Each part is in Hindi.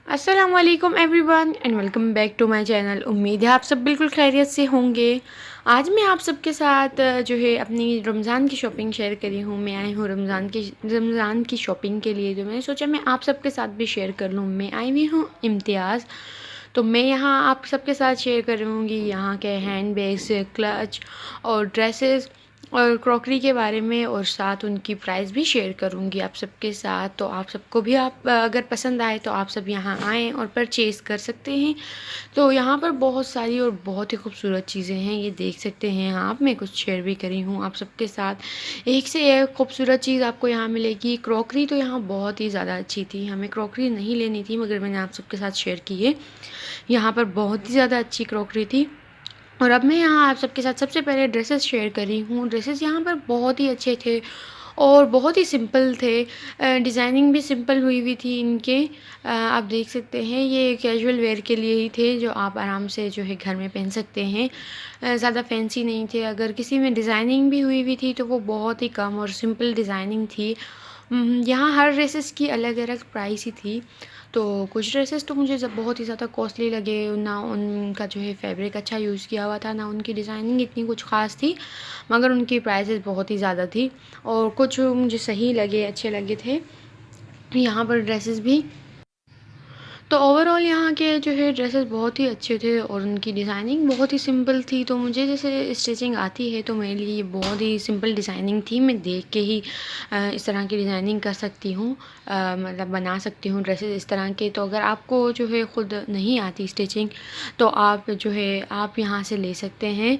अस्सलामुअलैकुम everyone and welcome back to my channel. उम्मीद है आप सब बिल्कुल खैरियत से होंगे। आज मैं आप सबके साथ जो है अपनी रमज़ान की शॉपिंग शेयर करी हूँ। मैं आई हूँ रमज़ान की शॉपिंग के लिए, जो मैंने सोचा मैं आप सबके साथ भी शेयर कर लूँ। मैं आई हुई हूँ इम्तियाज़, तो मैं यहाँ आप सबके साथ शेयर करूँगी यहाँ के हैंड बैग्स, क्लच और ड्रेसेस और क्रॉकरी के बारे में, और साथ उनकी प्राइस भी शेयर करूँगी आप सबके साथ। तो आप सबको भी आप अगर पसंद आए तो आप सब यहाँ आएँ और परचेज़ कर सकते हैं। तो यहाँ पर बहुत सारी और बहुत ही खूबसूरत चीज़ें हैं, ये देख सकते हैं आप। मैं कुछ शेयर भी करी हूँ आप सबके साथ। एक से एक खूबसूरत चीज़ आपको यहाँ मिलेगी। क्रॉकरी तो यहाँ बहुत ही ज़्यादा अच्छी थी। हमें क्रॉकरी नहीं लेनी थी, मगर मैंने आप सबके साथ शेयर की है। यहाँ पर बहुत ही ज़्यादा अच्छी क्रॉकरी थी। और अब मैं यहाँ आप सबके साथ सबसे पहले ड्रेसेस शेयर कर रही हूँ। ड्रेसेस यहाँ पर बहुत ही अच्छे थे और बहुत ही सिंपल थे। डिज़ाइनिंग भी सिंपल हुई हुई थी इनके। आप देख सकते हैं ये कैजुअल वेयर के लिए ही थे, जो आप आराम से जो है घर में पहन सकते हैं। ज़्यादा फैंसी नहीं थे। अगर किसी में डिज़ाइनिंग भी हुई हुई थी तो वो बहुत ही कम और सिंपल डिज़ाइनिंग थी। यहाँ हर ड्रेसेस की अलग अलग प्राइस ही थी। तो कुछ ड्रेसेस तो मुझे बहुत ही ज़्यादा कॉस्टली लगे, ना उनका जो है फैब्रिक अच्छा यूज़ किया हुआ था, ना उनकी डिज़ाइनिंग इतनी कुछ ख़ास थी, मगर उनकी प्राइसेस बहुत ही ज़्यादा थी। और कुछ मुझे सही लगे, अच्छे लगे थे यहाँ पर ड्रेसेस भी। तो ओवरऑल यहाँ के जो है ड्रेसेस बहुत ही अच्छे थे और उनकी डिज़ाइनिंग बहुत ही सिंपल थी। तो मुझे जैसे स्टिचिंग आती है तो मेरे लिए ये बहुत ही सिंपल डिज़ाइनिंग थी। मैं देख के ही इस तरह की डिज़ाइनिंग कर सकती हूँ, मतलब बना सकती हूँ ड्रेसेस इस तरह के। तो अगर आपको जो है ख़ुद नहीं आती स्टिचिंग तो आप जो है आप यहाँ से ले सकते हैं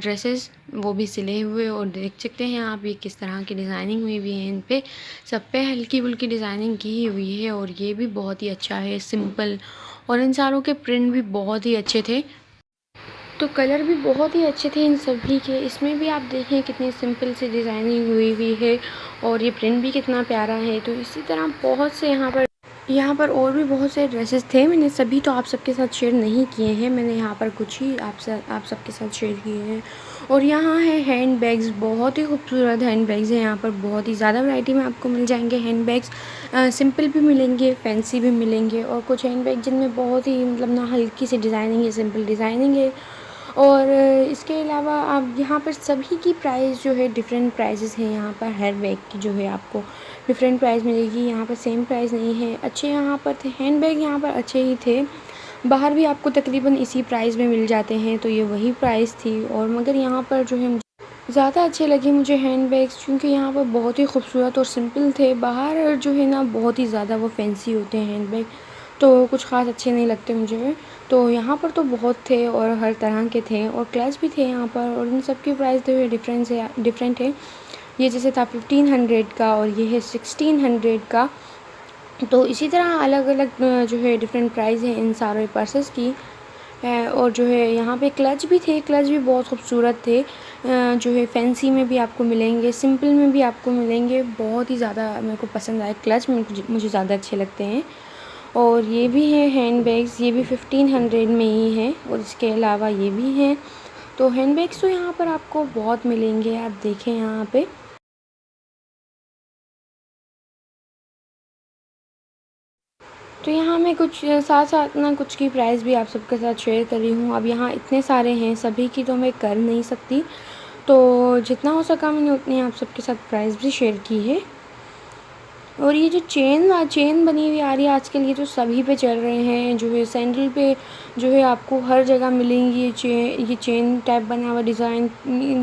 ड्रेसेस, वो भी सिले हुए। और देख सकते हैं आप ये किस तरह की डिज़ाइनिंग हुई हुई है। इन पे सब पे हल्की फुल्की डिज़ाइनिंग की हुई है और ये भी बहुत ही अच्छा है, सिंपल। और इन सारों के प्रिंट भी बहुत ही अच्छे थे, तो कलर भी बहुत ही अच्छे थे इन सभी के। इसमें भी आप देखें कितनी सिंपल सी डिज़ाइनिंग हुई हुई है और ये प्रिंट भी कितना प्यारा है। तो इसी तरह बहुत से यहाँ पर और भी बहुत से ड्रेसेस थे। मैंने सभी तो आप सबके साथ शेयर नहीं किए हैं, मैंने यहाँ पर कुछ ही आप सबके साथ शेयर किए हैं। और यहाँ है हैंड बैग्स, बहुत ही खूबसूरत हैंड बैग्स हैं। यहाँ पर बहुत ही ज़्यादा वैरायटी में आपको मिल जाएंगे हैंड बैग्स। सिंपल भी मिलेंगे, फैंसी भी मिलेंगे, और कुछ हैंड बैग जिनमें बहुत ही मतलब ना हल्की सी डिज़ाइनिंग है, सिंपल डिज़ाइनिंग है। और इसके अलावा आप यहाँ पर सभी की प्राइस जो है डिफरेंट प्राइसेस हैं। यहाँ पर हर बैग की जो है आपको डिफरेंट प्राइस मिलेगी, यहाँ पर सेम प्राइस नहीं है। अच्छे यहाँ पर थे हैंड बैग, यहाँ पर अच्छे ही थे। बाहर भी आपको तकरीबन इसी प्राइस में मिल जाते हैं, तो ये वही प्राइस थी। और मगर यहाँ पर जो है ज़्यादा अच्छे लगे मुझे हैंड बैग्स, क्योंकि यहाँ पर बहुत ही खूबसूरत और सिंपल थे। बाहर जो है ना बहुत ही ज़्यादा वो फैंसी होते हैं हैंड बैग, तो कुछ ख़ास अच्छे नहीं लगते मुझे। तो यहाँ पर तो बहुत थे और हर तरह के थे, और क्लच भी थे यहाँ पर। और इन सब की प्राइस जो है डिफरेंट है। ये जैसे था 1500 का और ये है 1600 का। तो इसी तरह अलग अलग जो है डिफरेंट प्राइस है इन सारे पर्सेस की। और जो है यहाँ पे क्लच भी थे, क्लच भी बहुत खूबसूरत थे। जो है फैंसी में भी आपको मिलेंगे, सिंपल में भी आपको मिलेंगे। बहुत ही ज़्यादा मेरे को पसंद आए क्लच, मुझे ज़्यादा अच्छे लगते हैं। और ये भी है हैंड बैग्स, ये भी 1500 में ही है। और इसके अलावा ये भी हैं। तो हैंड बैग्स तो यहाँ पर आपको बहुत मिलेंगे। आप देखें यहाँ पे, तो यहाँ मैं कुछ साथ साथ ना कुछ की प्राइस भी आप सबके साथ शेयर कर रही हूँ। अब यहाँ इतने सारे हैं, सभी की तो मैं कर नहीं सकती, तो जितना हो सका मैंने उतनी आप सबके साथ प्राइस भी शेयर की है। और ये जो चेन बनी हुई आ रही है आजकल, ये तो सभी पे चल रहे हैं। जो है सैंडल पे जो है आपको हर जगह मिलेंगी ये चेन टाइप बना हुआ डिज़ाइन।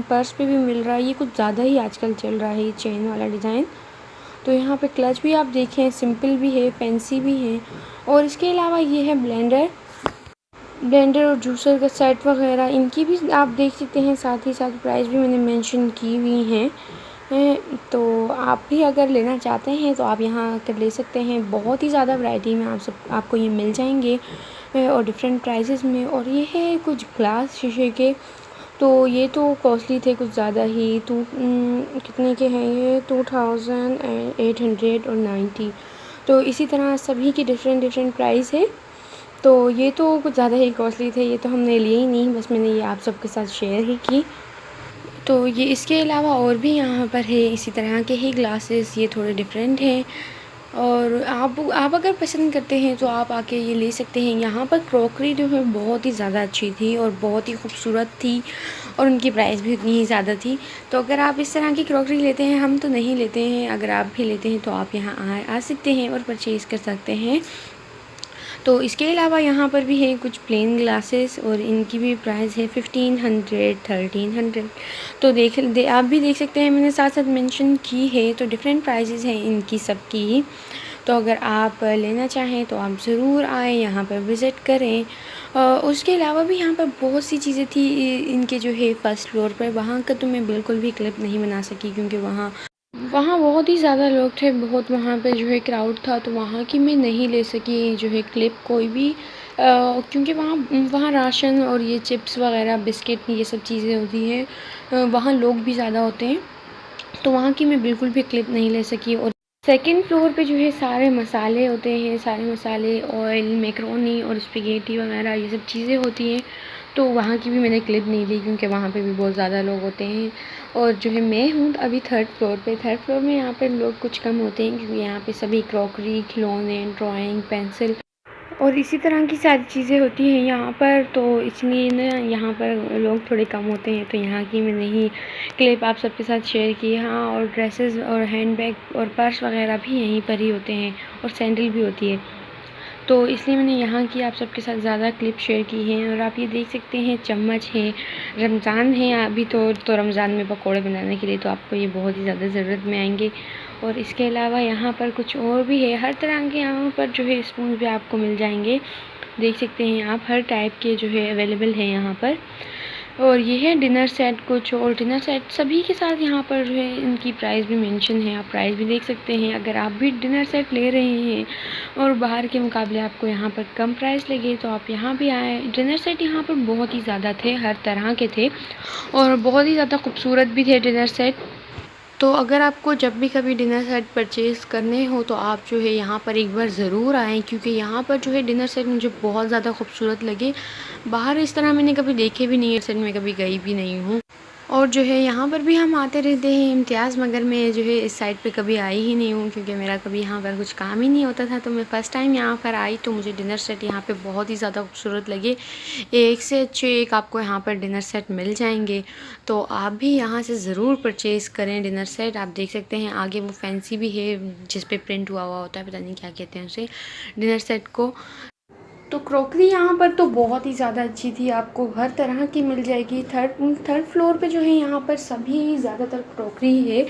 पर्स पे भी मिल रहा है, ये कुछ ज़्यादा ही आजकल चल रहा है ये चेन वाला डिज़ाइन। तो यहाँ पे क्लच भी आप देखें, सिंपल भी है, फैंसी भी है। और इसके अलावा ये है ब्लेंडर और जूसर का सेट वगैरह, इनकी भी आप देख सकते हैं। साथ ही साथ प्राइस भी मैंने मेंशन की हुई हैं। तो आप भी अगर लेना चाहते हैं तो आप यहाँ आकर ले सकते हैं। बहुत ही ज़्यादा वैरायटी में आपको ये मिल जाएंगे और डिफरेंट प्राइसेस में। और ये है कुछ ग्लास शीशे के, तो ये तो कॉस्टली थे कुछ ज़्यादा ही। कितने के हैं ये, 2890। तो इसी तरह सभी की डिफरेंट प्राइस है। तो ये तो कुछ ज़्यादा ही कॉस्टली थे, ये तो हमने लिए ही नहीं, बस मैंने ये आप सबके साथ शेयर ही की। तो ये इसके अलावा और भी यहाँ पर है इसी तरह के ही ग्लासेस, ये थोड़े डिफरेंट हैं। और आप अगर पसंद करते हैं तो आप आके ये ले सकते हैं। यहाँ पर क्रॉकरी जो है बहुत ही ज़्यादा अच्छी थी और बहुत ही खूबसूरत थी और उनकी प्राइस भी उतनी ही ज़्यादा थी। तो अगर आप इस तरह की क्रॉकरी लेते हैं, हम तो नहीं लेते हैं, अगर आप भी लेते हैं तो आप यहाँ आ सकते हैं और परचेज़ कर सकते हैं। तो इसके अलावा यहाँ पर भी है कुछ प्लेन ग्लासेस और इनकी भी प्राइस है 1500 1300। तो आप भी देख सकते हैं, मैंने साथ साथ मेंशन की है। तो डिफरेंट प्राइसेस हैं इनकी सबकी ही। तो अगर आप लेना चाहें तो आप ज़रूर आएँ, यहाँ पर विज़िट करें। उसके अलावा भी यहाँ पर बहुत सी चीज़ें थी इनके जो है फर्स्ट फ्लोर पर। वहाँ का तो मैं बिल्कुल भी क्लिप नहीं बना सकी क्योंकि वहाँ बहुत ही ज़्यादा लोग थे, बहुत वहाँ पे जो है क्राउड था, तो वहाँ की मैं नहीं ले सकी जो है क्लिप कोई भी, क्योंकि वहाँ वहाँ राशन और ये चिप्स वगैरह बिस्किट ये सब चीज़ें होती हैं। वहाँ लोग भी ज़्यादा होते हैं, तो वहाँ की मैं बिल्कुल भी क्लिप नहीं ले सकी। और सेकंड फ्लोर पे जो है सारे मसाले होते हैं, सारे मसाले, ऑयल, मैक्रोनी और स्पैघेटी वगैरह ये सब चीज़ें होती हैं। तो वहाँ की भी मैंने क्लिप नहीं ली क्योंकि वहाँ पे भी बहुत ज़्यादा लोग होते हैं। और जो है मैं हूँ अभी थर्ड फ्लोर में यहाँ पे लोग कुछ कम होते हैं क्योंकि यहाँ पे सभी क्रॉकरी, खिलौने, ड्राइंग, पेंसिल और इसी तरह की सारी चीज़ें होती हैं यहाँ पर। तो इसलिए ना यहाँ पर लोग थोड़े कम होते हैं, तो यहाँ की मैंने ही क्लिप आप सबके साथ शेयर की। हाँ, और ड्रेसेस और हैंडबैग और पर्स वगैरह भी यहीं पर ही होते हैं और सैंडल भी होती है, तो इसलिए मैंने यहाँ की आप सबके साथ ज़्यादा क्लिप शेयर की हैं। और आप ये देख सकते हैं चम्मच है, रमज़ान है अभी तो रमज़ान में पकोड़े बनाने के लिए तो आपको ये बहुत ही ज़्यादा ज़रूरत में आएंगे। और इसके अलावा यहाँ पर कुछ और भी है, हर तरह के यहाँ पर जो है स्पून भी आपको मिल जाएंगे। देख सकते हैं आप, हर टाइप के जो है अवेलेबल है यहाँ पर। और ये है डिनर सेट कुछ, और डिनर सेट सभी के साथ यहाँ पर जो है इनकी प्राइस भी मेंशन है, आप प्राइस भी देख सकते हैं। अगर आप भी डिनर सेट ले रहे हैं और बाहर के मुकाबले आपको यहाँ पर कम प्राइस लगे तो आप यहाँ भी आए। डिनर सेट यहाँ पर बहुत ही ज़्यादा थे, हर तरह के थे और बहुत ही ज़्यादा खूबसूरत भी थे डिनर सेट। तो अगर आपको जब भी कभी डिनर सेट परचेज़ करने हो तो आप जो है यहाँ पर एक बार ज़रूर आएँ, क्योंकि यहाँ पर जो है डिनर सेट मुझे बहुत ज़्यादा खूबसूरत लगे। बाहर इस तरह मैंने कभी देखे भी नहीं है, सेट में कभी गई भी नहीं हूँ। और जो है यहाँ पर भी हम आते रहते हैं इम्तियाज़, मगर मैं जो है इस साइड पे कभी आई ही नहीं हूँ क्योंकि मेरा कभी यहाँ पर कुछ काम ही नहीं होता था। तो मैं फ़र्स्ट टाइम यहाँ पर आई तो मुझे डिनर सेट यहाँ पे बहुत ही ज़्यादा खूबसूरत लगे। एक से अच्छे एक आपको यहाँ पर डिनर सेट मिल जाएंगे, तो आप भी यहाँ से ज़रूर परचेज़ करें डिनर सेट। आप देख सकते हैं आगे वो फैंसी भी है जिस पे प्रिंट हुआ हुआ होता है, पता नहीं क्या कहते हैं उसे, डिनर सेट को। तो क्रॉकरी यहाँ पर तो बहुत ही ज़्यादा अच्छी थी, आपको हर तरह की मिल जाएगी। थर्ड फ्लोर पे जो है यहाँ पर सभी ज़्यादातर क्रॉकरी है।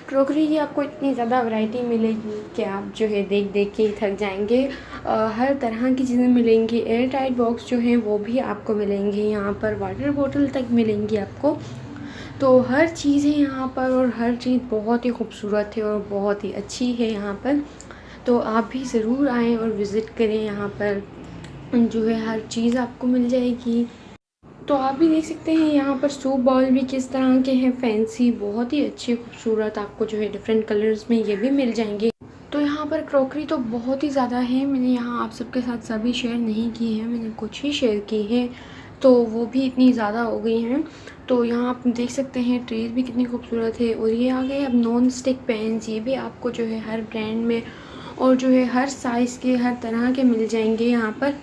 क्रॉकरी की आपको इतनी ज़्यादा वैरायटी मिलेगी कि आप जो है देख देख के ही थक जाएंगे। हर तरह की चीज़ें मिलेंगी। एयर टाइट बॉक्स जो हैं वो भी आपको मिलेंगे यहाँ पर, वाटर बोतल तक मिलेंगी आपको। तो हर चीज़ है यहाँ पर और हर चीज़ बहुत ही खूबसूरत है और बहुत ही अच्छी है यहाँ पर। तो आप भी ज़रूर आएँ और विज़िट करें, यहाँ पर जो है हर चीज़ आपको मिल जाएगी। तो आप भी देख सकते हैं यहाँ पर सूप बाउल भी किस तरह के हैं, फैंसी, बहुत ही अच्छे खूबसूरत, आपको जो है डिफरेंट कलर्स में ये भी मिल जाएंगे। तो यहाँ पर क्रॉकरी तो बहुत ही ज़्यादा है, मैंने यहाँ आप सबके साथ सभी शेयर नहीं की है, मैंने कुछ ही शेयर की है, तो वो भी इतनी ज़्यादा हो गई हैं। तो यहाँ आप देख सकते हैं ट्रेज भी कितनी खूबसूरत है। और ये आ गए अब नॉन स्टिक पैन्स, ये भी आपको जो है हर ब्रांड में और जो है हर साइज़ के, हर तरह के मिल जाएंगे यहाँ पर।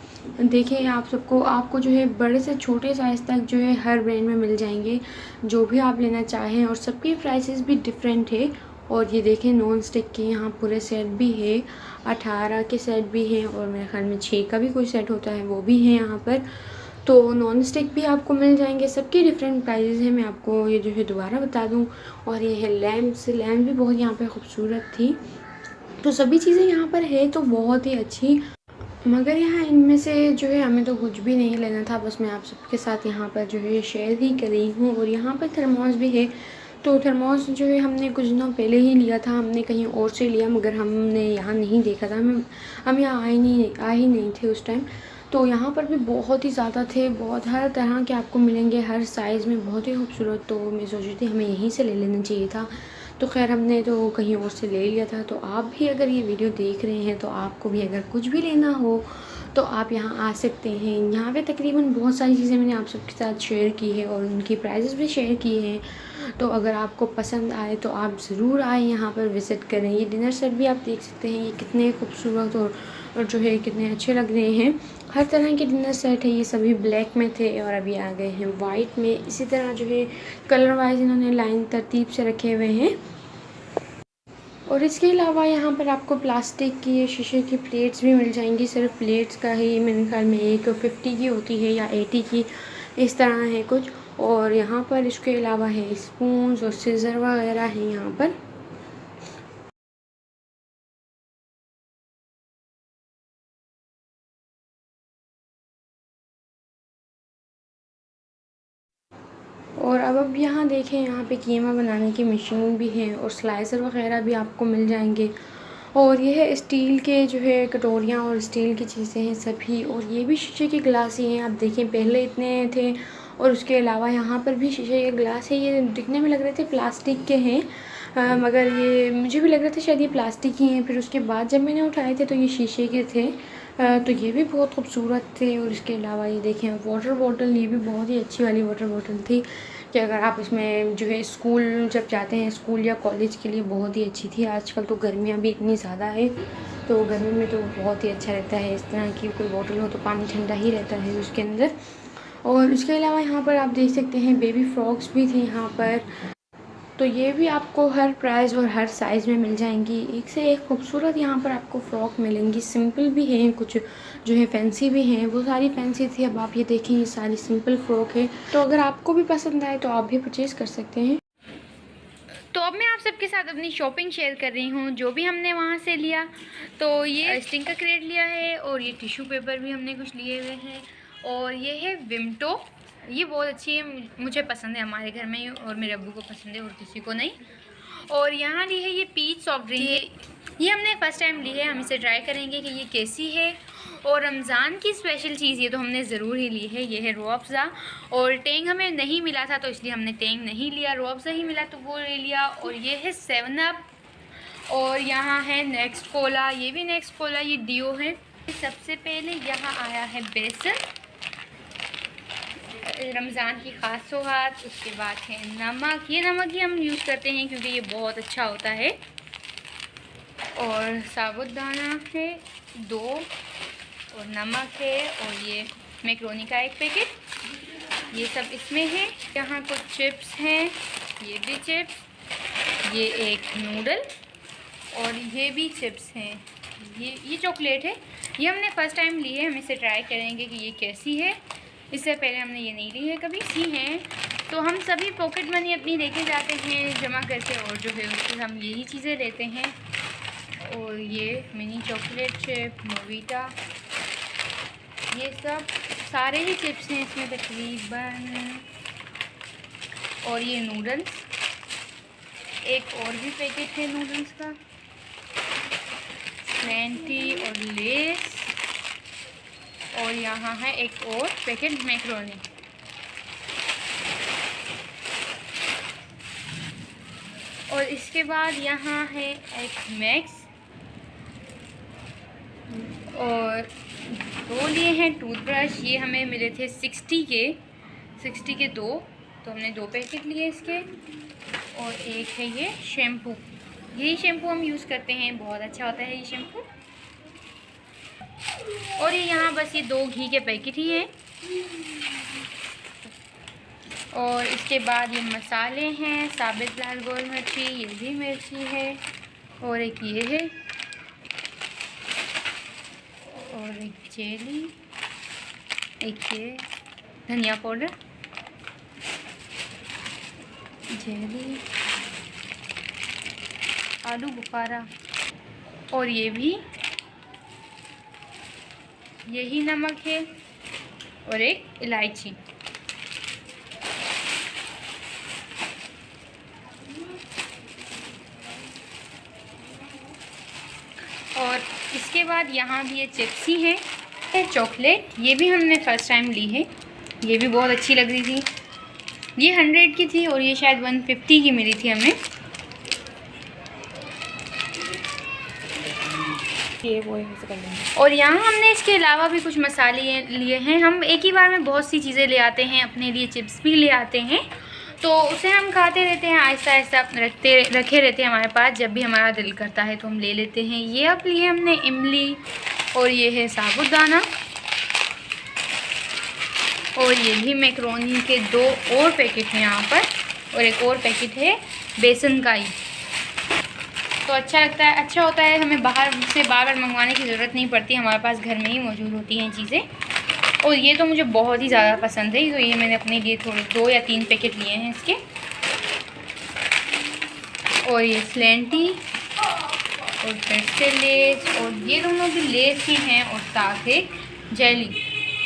देखें आप सबको, आपको जो है बड़े से छोटे साइज़ तक जो है हर ब्रांड में मिल जाएंगे, जो भी आप लेना चाहें, और सबकी प्राइसेस भी डिफरेंट है। और ये देखें नॉन स्टिक के यहाँ पूरे सेट भी है, 18 के सेट भी हैं और मेरे ख्याल में 6 का भी कोई सेट होता है वो भी है यहाँ पर। तो नॉन स्टिक भी आपको मिल जाएंगे, सबके डिफरेंट प्राइजेज़ हैं। मैं आपको ये जो है दोबारा बता दूँ। और ये है लैम्प भी बहुत यहाँ पर खूबसूरत थी। तो सभी चीज़ें यहाँ पर है तो बहुत ही अच्छी, मगर यहाँ इनमें से जो है हमें तो कुछ भी नहीं लेना था, बस मैं आप सबके साथ यहाँ पर जो है शेयर ही कर रही हूँ। और यहाँ पर थर्मोस भी है। तो थर्मोस जो है हमने कुछ दिनों पहले ही लिया था, हमने कहीं और से लिया, मगर हमने यहाँ नहीं देखा था, हम यहाँ आए ही नहीं थे उस टाइम। तो यहाँ पर भी बहुत ही ज़्यादा थे, बहुत हर तरह के आपको मिलेंगे, हर साइज़ में, बहुत ही खूबसूरत। तो मैं सोच रही थी हमें यहीं से ले लेना चाहिए था, तो खैर हमने तो कहीं और से ले लिया था। तो आप भी अगर ये वीडियो देख रहे हैं तो आपको भी अगर कुछ भी लेना हो तो आप यहाँ आ सकते हैं। यहाँ पे तकरीबन बहुत सारी चीज़ें मैंने आप सबके साथ शेयर की है और उनकी प्राइसेस भी शेयर किए हैं। तो अगर आपको पसंद आए तो आप ज़रूर आएँ, यहाँ पर विज़िट करें। ये डिनर सेट भी आप देख सकते हैं, ये कितने खूबसूरत और जो है कितने अच्छे लग रहे हैं। हर तरह के डिनर सेट है, ये सभी ब्लैक में थे और अभी आ गए हैं वाइट में। इसी तरह जो है कलर वाइज इन्होंने लाइन तरतीब से रखे हुए हैं। और इसके अलावा यहाँ पर आपको प्लास्टिक की शीशे की प्लेट्स भी मिल जाएंगी। सिर्फ प्लेट्स का ही मेरे ख्याल में एक 50 की होती है या 80 की, इस तरह है कुछ। और यहाँ पर इसके अलावा है स्पून्स और सीज़र वगैरह है यहाँ पर। और अब यहाँ देखें, यहाँ पे कीमा बनाने की मशीन भी है और स्लाइसर वगैरह भी आपको मिल जाएंगे। और ये है स्टील के जो है कटोरियाँ और स्टील की चीज़ें हैं सभी। और ये भी शीशे के गिलास ही हैं। आप देखें पहले इतने थे और उसके अलावा यहाँ पर भी शीशे के गिलास है। ये दिखने में लग रहे थे प्लास्टिक के हैं, मगर ये मुझे भी लग रहा था शायद ये प्लास्टिक ही हैं। फिर उसके बाद जब मैंने उठाए थे तो ये शीशे के थे। तो ये भी बहुत खूबसूरत थे। और इसके अलावा ये देखें वाटर बॉटल, ये भी बहुत ही अच्छी वाली वाटर बॉटल थी कि अगर आप इसमें जो है स्कूल जब जाते हैं, स्कूल या कॉलेज के लिए बहुत ही अच्छी थी। आजकल तो गर्मियाँ भी इतनी ज़्यादा है, तो गर्मी में तो बहुत ही अच्छा रहता है इस तरह की कोई बॉटल हो, तो पानी ठंडा ही रहता है उसके अंदर। और इसके अलावा यहाँ पर आप देख सकते हैं बेबी फ्रॉक्स भी थी यहाँ पर। तो ये भी आपको हर प्राइस और हर साइज़ में मिल जाएंगी। एक से एक खूबसूरत यहाँ पर आपको फ़्रॉक मिलेंगी। सिंपल भी हैं कुछ, जो है फैंसी भी हैं। वो सारी फैंसी थी, अब आप ये देखें ये सारी सिंपल फ़्रॉक है। तो अगर आपको भी पसंद आए तो आप भी परचेज़ कर सकते हैं। तो अब मैं आप सबके साथ अपनी शॉपिंग शेयर कर रही हूँ, जो भी हमने वहाँ से लिया। तो ये स्टिंग का क्रेड लिया है और ये टिश्यू पेपर भी हमने कुछ लिए हुए हैं। और ये है विमटो, ये बहुत अच्छी है, मुझे पसंद है, हमारे घर में और मेरे अब्बू को पसंद है और किसी को नहीं। और यहाँ ली है ये पीच सॉफ्ट ड्रिंक, ये हमने फ़र्स्ट टाइम ली है। हम इसे ट्राई करेंगे कि ये कैसी है। और रमज़ान की स्पेशल चीज़ ये तो हमने ज़रूर ही ली है, ये है रूह अफ़ज़ा। और टेंग हमें नहीं मिला था तो इसलिए हमने टेंग नहीं लिया, रूह अफ़ज़ा ही मिला तो वो ले लिया। और ये है 7 अप। और यहाँ है नेक्स्ट कोला, ये भी नेक्स्ट कोला, ये डियो है। सबसे पहले यहाँ आया है बेसन, रमज़ान की ख़ास सौगात। उसके बाद है नमक, ये नमक ही हम यूज़ करते हैं क्योंकि ये बहुत अच्छा होता है। और साबुदाना है 2 और नमक है। और ये मैक्रोनी का एक पैकेट, ये सब इसमें है। यहाँ कुछ चिप्स हैं, ये भी चिप्स, ये एक नूडल और ये भी चिप्स हैं। ये चॉकलेट है, ये हमने फ़र्स्ट टाइम ली है। हम इसे ट्राई करेंगे कि ये कैसी है, इससे पहले हमने ये नहीं ली है कभी। सी हैं तो हम सभी पॉकेट मनी अपनी लेके जाते हैं जमा करके, और जो है उससे हम यही चीज़ें लेते हैं। और ये मिनी चॉकलेट चिप, मोविटा, ये सब सारे ही चिप्स हैं इसमें तकरीबन। और ये नूडल्स, एक और भी पैकेट है नूडल्स का, स्लैंटी और लेस। और यहाँ है एक और पैकेट मैक्रोनी। और इसके बाद यहाँ है एक मैक्स। और 2 लिए हैं टूथब्रश, ये हमें मिले थे 60 के 2, तो हमने 2 पैकेट लिए इसके। और एक है ये शैम्पू, यही शैम्पू हम यूज़ करते हैं, बहुत अच्छा होता है ये शैम्पू। और ये यहाँ बस ये 2 घी के पैकेट ही हैं। और इसके बाद ये मसाले हैं, साबित लाल गोल मिर्ची, ये भी मिर्ची है। और एक ये है, और एक जेली, एक ये धनिया पाउडर, जेली, आलू बुखारा, और ये भी यही नमक है, और एक इलायची। और इसके बाद यहाँ भी ये चिप्स ही है चॉकलेट, ये भी हमने फ़र्स्ट टाइम ली है, ये भी बहुत अच्छी लग रही थी। ये 100 की थी और ये शायद 150 की मिली थी हमें। ये वो यहीं से कर लेंगे। और यहाँ हमने इसके अलावा भी कुछ मसाले लिए हैं। हम एक ही बार में बहुत सी चीज़ें ले आते हैं, अपने लिए चिप्स भी ले आते हैं, तो उसे हम खाते रहते हैं, आहिस्ता आहिस्ता रखे रहते हैं हमारे पास। जब भी हमारा दिल करता है तो हम ले लेते हैं। ये अब लिए हमने इमली, और ये है साबुदाना, और ये भी मैक्रोनी के 2 और पैकेट हैं यहाँ पर, और एक और पैकेट है बेसन का ही। तो अच्छा लगता है, अच्छा होता है, हमें बाहर से बार बार मंगवाने की ज़रूरत नहीं पड़ती, हमारे पास घर में ही मौजूद होती हैं चीज़ें। और ये तो मुझे बहुत ही ज़्यादा पसंद है, तो ये मैंने अपने लिए थोड़े 2 या 3 पैकेट लिए हैं इसके। और ये स्लेंटी, और फिर से लेस, और ये दोनों भी लेस ही हैं, और साथ एक जेली।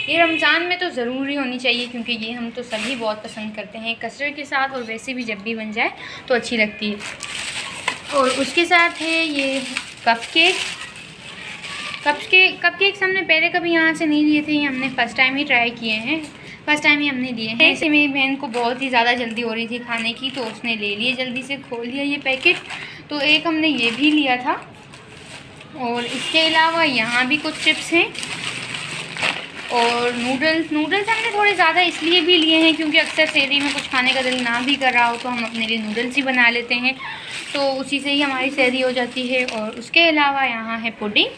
ये रमज़ान में तो ज़रूरी होनी चाहिए, क्योंकि ये हम तो सभी बहुत पसंद करते हैं कस्टर्ड के साथ, और वैसे भी जब भी बन जाए तो अच्छी लगती है। और उसके साथ है ये कपकेक्स हमने पहले कभी यहाँ से नहीं लिए थे, ये हमने फ़र्स्ट टाइम ही ट्राई किए हैं, फ़र्स्ट टाइम ही हमने लिए हैं। ऐसे मेरी बहन को बहुत ही ज़्यादा जल्दी हो रही थी खाने की, तो उसने ले लिए, जल्दी से खोल लिया ये पैकेट। तो एक हमने ये भी लिया था। और इसके अलावा यहाँ भी कुछ चिप्स हैं, और नूडल्स हमने थोड़े ज़्यादा इसलिए भी लिए हैं क्योंकि अक्सर सहरी में कुछ खाने का दिल ना भी कर रहा हो तो हम अपने लिए नूडल्स ही बना लेते हैं, तो उसी से ही हमारी सहरी हो जाती है। और उसके अलावा यहाँ है पुडिंग,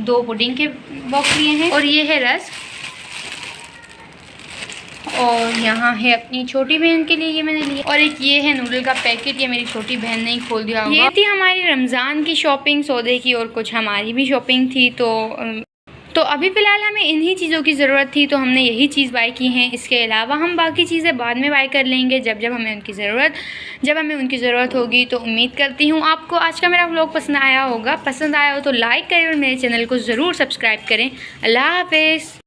2 पुडिंग के बॉक्स लिए हैं, और ये है रस्क। और यहाँ है अपनी छोटी बहन के लिए ये मैंने लिया, और एक ये है नूडल का पैकेट, ये मेरी छोटी बहन ने ही खोल दिया होगा। ये थी हमारी रमज़ान की शॉपिंग सौदे की, और कुछ हमारी भी शॉपिंग थी। तो अभी फ़िलहाल हमें इन्हीं चीज़ों की ज़रूरत थी, तो हमने यही चीज़ बाय की हैं। इसके अलावा हम बाकी चीज़ें बाद में बाय कर लेंगे जब हमें उनकी ज़रूरत होगी। तो उम्मीद करती हूँ आपको आज का मेरा व्लॉग पसंद आया होगा। पसंद आया हो तो लाइक करें, और मेरे चैनल को ज़रूर सब्सक्राइब करें। अल्लाह हाफ़िज़।